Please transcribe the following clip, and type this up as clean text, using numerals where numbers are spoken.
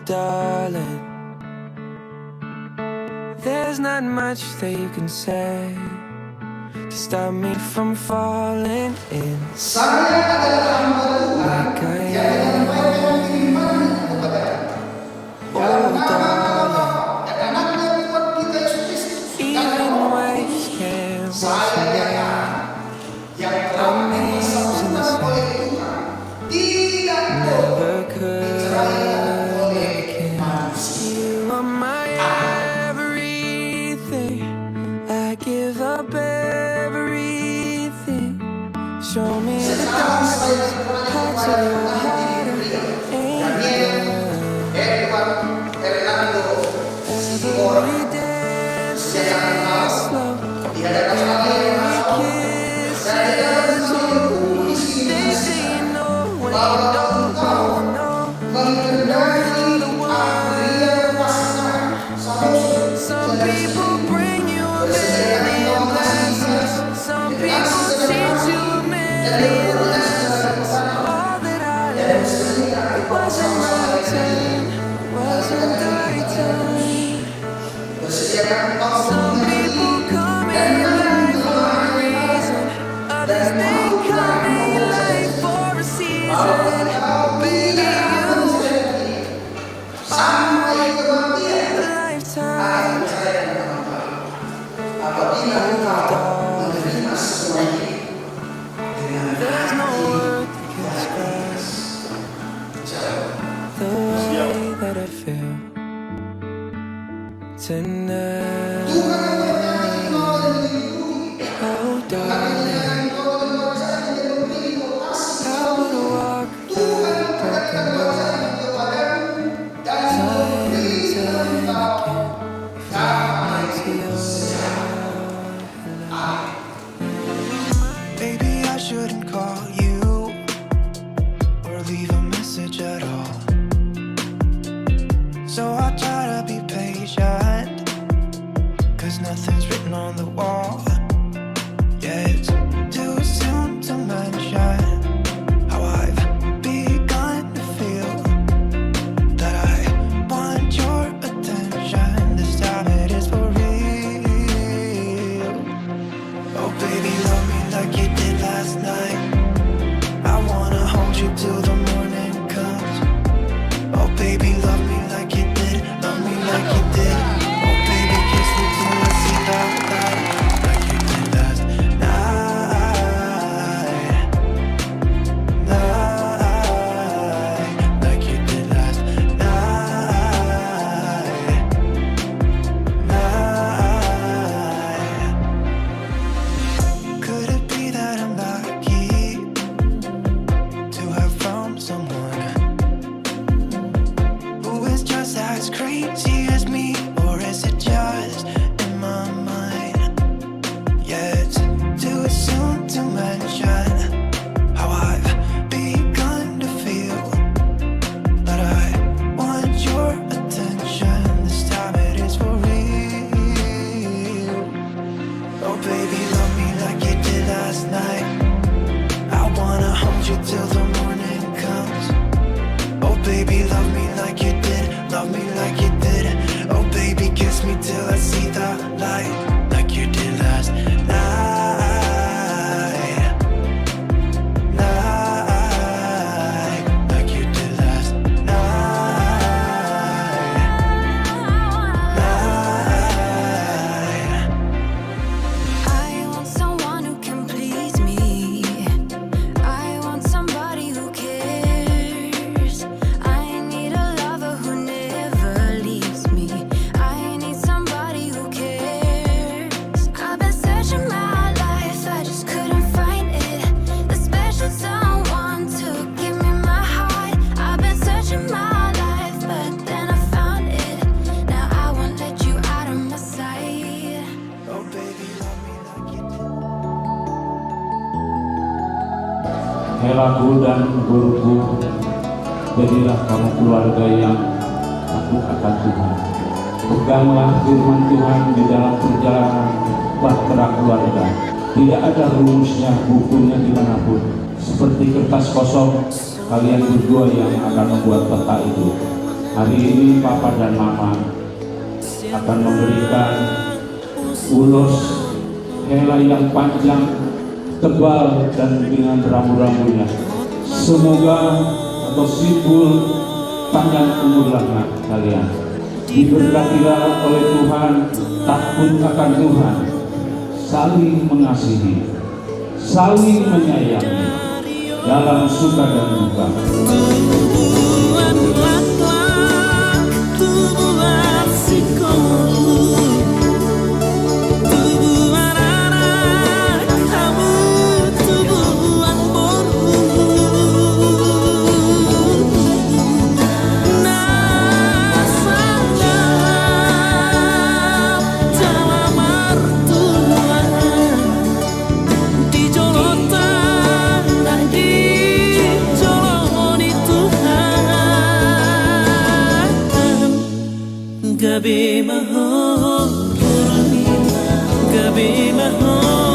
darling, there's not much that you can say to stop me from falling in. Saya adalah hamba Tuhan yang menyampaikan keimanan kepada dalam nama Bapa dan anaknya Tuhan kita Yesus Kristus. Even waves can't wash Saya away yang telah disatukan oleh Tuhan tidak never could. diceraikan oleh manusia. You are my everything. I give up everything. Show me the Sekarang saya parts of your heart and Edward Hernando Sigoro every dance saya is kenal slow. di hadapan Allah Kiss dan di dalam seluruh isi they say you know when you bahwa know engkau you know. mengenai Andrea Pasar Samuel Some people bring you a million blessings. Some people teach you a million lessons. All that I learned, it wasn't my turn, wasn't the right time. Some people come in your life for a reason. Others they come in your life for a season. Baby, you sampai kematian a lifetime. apabila engkau menerima semua ini dengan There's no word that can describe the way that I feel tonight. Tuhan yang menyayangi kau dan melindungi Oh darling, menyayangi kau dan merasakan dan memberi kau kasih I wanna walk Tuhan the memberikan broken road kepercayaan kepadamu dan memberi engkau damai sejahtera. Baby, I shouldn't call you or leave a message at all. So I try to be patient, 'cause nothing's written on the wall. Yeah, it's too soon to mention how I've begun to feel that I want your attention. This time it is for real. Oh baby, love me like you did last night. I wanna hold you till the morning comes. Oh baby, love me like you did, love me like you did. Oh baby, kiss me till I see the light, like you did last night. Like you did last night. Could it be that I'm lucky to have found someone who is just as crazy as me? Or is it just in my mind? Yeah, it's too soon to mention how I've begun to feel that I want your attention. This time it is for real. Oh baby, love me like you did last night. I wanna hold you till the morning comes. Oh baby, love me like you did, love me like you did. Oh baby, kiss me till I see the light, like you did last night. Like you did last night. I want someone who can please me. I want somebody who cares. I need a lover who never leaves me. I need somebody who cares. I've been searching my life, I just couldn't find it. The special someone to give me my heart. I've been searching my life, but then I found it. Now I won't let you out of my sight. Oh baby, love me like you did. Helaku dan guruku, jadilah kamu keluarga yang aku akan Tuhan. Peganglah firman Tuhan di dalam perjalanan bahtera keluarga. Tidak ada rumusnya, bukunya dimanapun. Seperti kertas kosong, kalian berdua yang akan membuat peta itu. Hari ini Papa dan Mama akan memberikan ulos helai yang panjang, tebal, dan dengan rambu-rambunya. Semoga atau simbol panjang umurlah kalian. Diberkatilah oleh Tuhan, takut akan Tuhan, saling mengasihi, saling menyayangi dalam suka dan duka. Gabi mahal, gabi mahal.